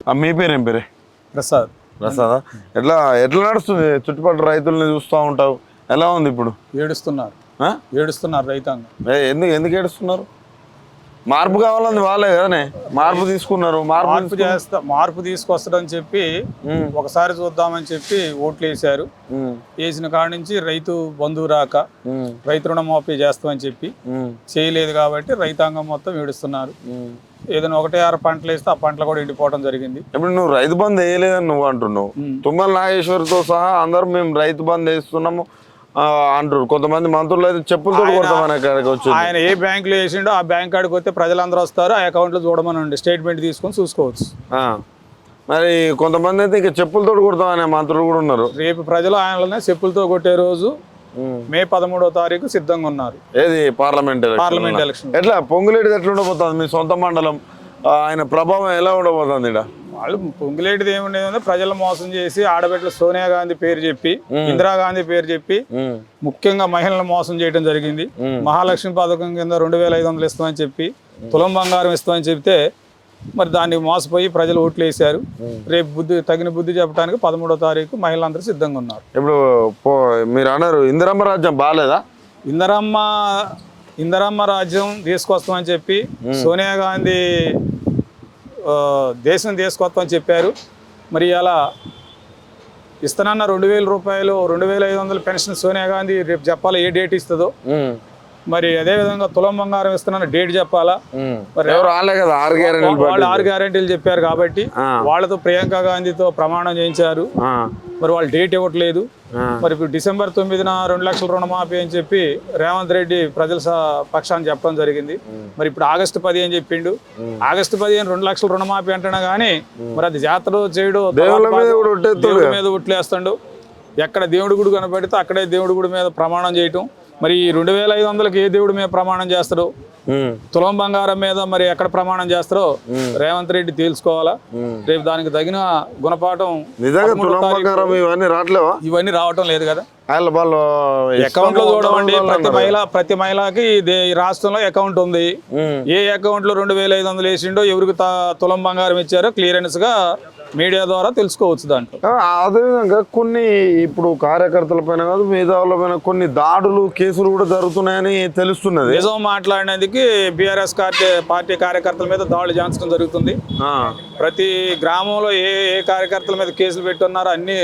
మీ పేరేం పేరే? ప్రసాద్. ప్రసాదా? ఎట్లా ఎట్లా నడుస్తుంది? చుట్టుపక్కల రైతుల్ని చూస్తూ ఉంటావు, ఎలా ఉంది ఇప్పుడు? ఏడుస్తున్నారు రైతాంగం. ఎందుకు ఏడుస్తున్నారు? మార్పు కావాలని వాళ్ళే కదనే మార్పు తీసుకున్నారు. మార్పు తీసుకొస్తాడని చెప్పి ఒకసారి చూద్దామని చెప్పి ఓట్లు వేసారు. వేసిన కాడి నుంచి రైతు బంధువు రాక రైతు రుణమాఫీ చేస్తామని చెప్పి చేయలేదు కాబట్టి రైతాంగం మొత్తం ఏడుస్తున్నారు. ఏదైనా 1-6 పంటలు వేస్తే ఆ పంటలు కూడా ఎండిపోవడం జరిగింది. ఇప్పుడు నువ్వు రైతు బంధు వేయలేదని నువ్వు అంటున్నావు. తుమ్మల నాగేశ్వరితో సహా అందరూ మేము రైతు బంధు వేస్తున్నాము అంటారు. కొంతమంది మంత్రులు అయితే చెప్పులతో కొడతామని ఆయన ఏ బ్యాంకులో వేసిండో ఆ బ్యాంక్ కాడికి వస్తే ప్రజలందరూ వస్తారు, ఆ అకౌంట్లో చూడమని స్టేట్మెంట్ తీసుకొని చూసుకోవచ్చు. మరి కొంతమంది అయితే ఇంకా చెప్పులతో కొడతామనే మంత్రులు కూడా ఉన్నారు. రేపు ప్రజలు ఆయనలోనే చెప్పులతో కొట్టే రోజు మే 13వ తారీఖు సిద్ధంగా ఉన్నారు. ఏది పార్లమెంట్ ఎలక్షన్. ఎట్లా పొంగులేటిది ఎట్లా ఉండబోతుంది? మీ సొంత మండలం, ఆయన ప్రభావం ఎలా ఉండబోతుంది? వాళ్ళు పొంగులేటిది ఏముండేది, ప్రజలు మోసం చేసి ఆడబిడ్డలు సోనియా గాంధీ పేరు చెప్పి ఇందిరాగాంధీ పేరు చెప్పి ముఖ్యంగా మహిళలను మోసం చేయడం జరిగింది. మహాలక్ష్మి పథకం కింద 2500 ఇస్తామని చెప్పి తులం బంగారం ఇస్తామని చెప్తే మరి దాన్ని మోసపోయి ప్రజలు ఓట్లు వేశారు. రేపు తగిన బుద్ధి చెప్పడానికి 13వ తారీఖు మహిళలందరూ సిద్ధంగా ఉన్నారు. ఇప్పుడు మీరు అన్నారు ఇందిరమ్మ రాజ్యం బాగాలేదా? ఇందిరమ్మ రాజ్యం తీసుకొస్తామని చెప్పి సోనియా గాంధీ దేశం తీసుకొస్తామని చెప్పారు. మరి అలా ఇస్తానన్న 2000 రూపాయలు 2500 పెన్షన్ సోనియా గాంధీ రేపు చెప్పాలి ఏ డేట్ ఇస్తుందో. మరి అదే విధంగా తులం బంగారం ఇస్తున్న డేట్ చెప్పాలా? వాళ్ళు 6 గ్యారెంటీలు చెప్పారు కాబట్టి వాళ్ళతో ప్రియాంక గాంధీతో ప్రమాణం చేయించారు. మరి వాళ్ళు డేట్ ఇవ్వట్లేదు. మరి ఇప్పుడు డిసెంబర్ 9న 2 లక్షల రుణమాఫీ అని చెప్పి రేవంత్ రెడ్డి ప్రజల పక్షాన్ని చెప్పడం జరిగింది. మరి ఇప్పుడు ఆగస్టు 10 అని చెప్పిండు. ఆగస్టు 15 2 లక్షల రుణమాఫీ అంటున్నా గానీ మరి అది జాతర చేయడు, దేవుడి మీద ఉట్లేస్తాడు. ఎక్కడ దేవుడి గుడి కనపడితే అక్కడే దేవుడి గుడి మీద ప్రమాణం చేయటం. మరి 2500కి ఏ దేవుడి మీద ప్రమాణం చేస్తారో, తులం బంగారం మీద మరి ఎక్కడ ప్రమాణం చేస్తారో రేవంత్ రెడ్డి తెలుసుకోవాలా. రేపు దానికి తగిన గుణపాఠం. ఇవన్నీ రావటం లేదు కదా, అకౌంట్ లో చూడమండి. ప్రతి మహిళకి ఈ రాష్ట్రంలో అకౌంట్ ఉంది. ఏ అకౌంట్ లో 2500 వేసిండో, ఎవరికి తులం బంగారం ఇచ్చారో క్లియరెన్స్ గా మీడియా ద్వారా తెలుసుకోవచ్చు. దాంట్లో అదేవిధంగా కొన్ని ఇప్పుడు కార్యకర్తల పైన కాదు మేధావుల పైన కొన్ని దాడులు కేసులు కూడా జరుగుతున్నాయని తెలుస్తున్నది. నిజం మాట్లాడినందుకు బీఆర్ఎస్ పార్టీ కార్యకర్తల మీద దాడులు చేయించడం జరుగుతుంది. ప్రతి గ్రామంలో ఏ కార్యకర్తల మీద కేసులు పెట్టున్నారో అన్ని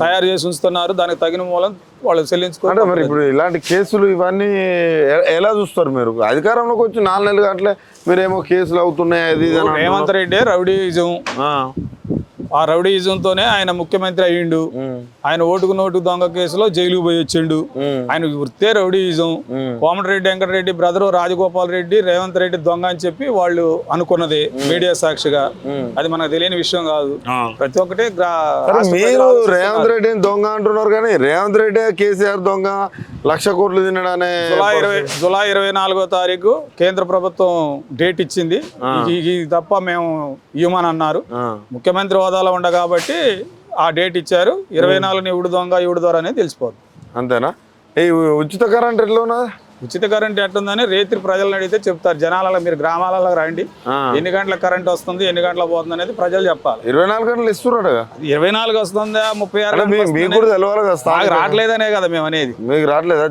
తయారు చేసి ఉంచుతున్నారు. దానికి తగిన మూలం వాళ్ళు చెల్లించుకుంటారు. మరి ఇప్పుడు ఇలాంటి కేసులు ఇవన్నీ ఎలా చూస్తారు? మీరు అధికారంలోకి వచ్చి 4 నెలలు కావట్లే, మీరేమో కేసులు అవుతున్నాయి అది రేవంత్ రెడ్డి రౌడీయిజం, ఆ రౌడీయిజంతోనే ఆయన ముఖ్యమంత్రి అయ్యిండు. ఆయన ఓటుకు నోటు దొంగ కేసులో జైలుకు పోయి వచ్చిండు. ఆయన వృత్తే రౌడీయిజం. కోమటిరెడ్డి వెంకటరెడ్డి బ్రదరు రాజగోపాల్ రెడ్డి రేవంత్ రెడ్డి దొంగ అని చెప్పి వాళ్ళు అనుకున్నది మీడియా సాక్షిగా. అది మనకు తెలియని విషయం కాదు. ప్రతి ఒక్కటి మీరు రేవంత్ రెడ్డిని దొంగ అంటున్నారు కానీ రేవంత్ రెడ్డి కేసీఆర్ దొంగ 1,00,000 కోట్లు తినడానే. జులై 24వ తారీఖు కేంద్ర ప్రభుత్వం డేట్ ఇచ్చింది. ఇది తప్ప మేము ఇవ్వమని అన్నారు. ముఖ్యమంత్రి హోదాలో ఉండ కాబట్టి ఆ డేట్ ఇచ్చారు. 24ని ఇవుడు దొంగ ఇవుడు ద్వారా అనేది తెలిసిపోదు. అంతేనా? ఈ ఉచిత కరెంట్ ఎట్లా ఉన్నది? ఉచిత కరెంట్ ఎట్లుందని రేత్రి ప్రజలను అడిగితే చెప్తారు. జనాలలో మీరు గ్రామాలలో రండి, ఎన్ని గంటల కరెంట్ వస్తుంది, ఎన్ని గంటలకు పోతుంది అనేది ప్రజలు చెప్పాలి. 24 గంటలు ఇస్తున్నారు. 24 వస్తుందా, 36 రావట్లేదనే కదా మేము అనేది. మీకు రావట్లేదా?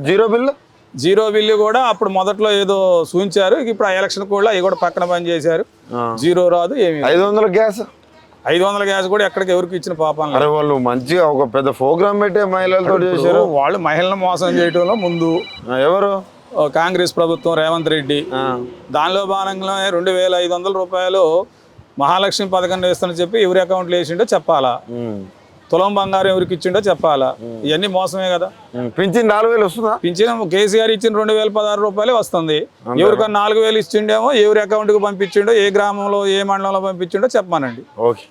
జీరో బిల్లు కూడా అప్పుడు మొదట్లో ఏదో సూచించారు. ఇప్పుడు ఆ ఎలక్షన్ కూడా అవి కూడా పక్కన పని చేశారు. జీరో రాదు. ఏమి 500 గ్యాస్ కూడా ఎక్కడికి ఎవరికి ఇచ్చిన పాపం. వాళ్ళు మంచిగా ఒక పెద్ద ప్రోగ్రామ్ పెట్టే మహిళలతో చేశారు. వాళ్ళు మహిళలను మోసం చేయడంలో ముందు ఎవరు? కాంగ్రెస్ ప్రభుత్వం, రేవంత్ రెడ్డి. దానిలో భాగంగా 2500 రూపాయలు మహాలక్ష్మి పథకం వేస్తానని చెప్పి ఎవరి అకౌంట్లో వేసిండో చెప్పాలా, తులం బంగారం ఎవరికి ఇచ్చిండో చెప్పాలా. ఇవన్నీ మోసమే కదా. పింఛన్ 4000 వస్తుందా? పింఛన్ కేసీఆర్ ఇచ్చిన 2016 రూపాయలే వస్తుంది. ఎవరికన్నా 4000 ఇచ్చిండేమో ఎవరి అకౌంట్కి పంపించిండో, ఏ గ్రామంలో ఏ మండలంలో పంపించిండో చెప్పమానండి. ఓకే.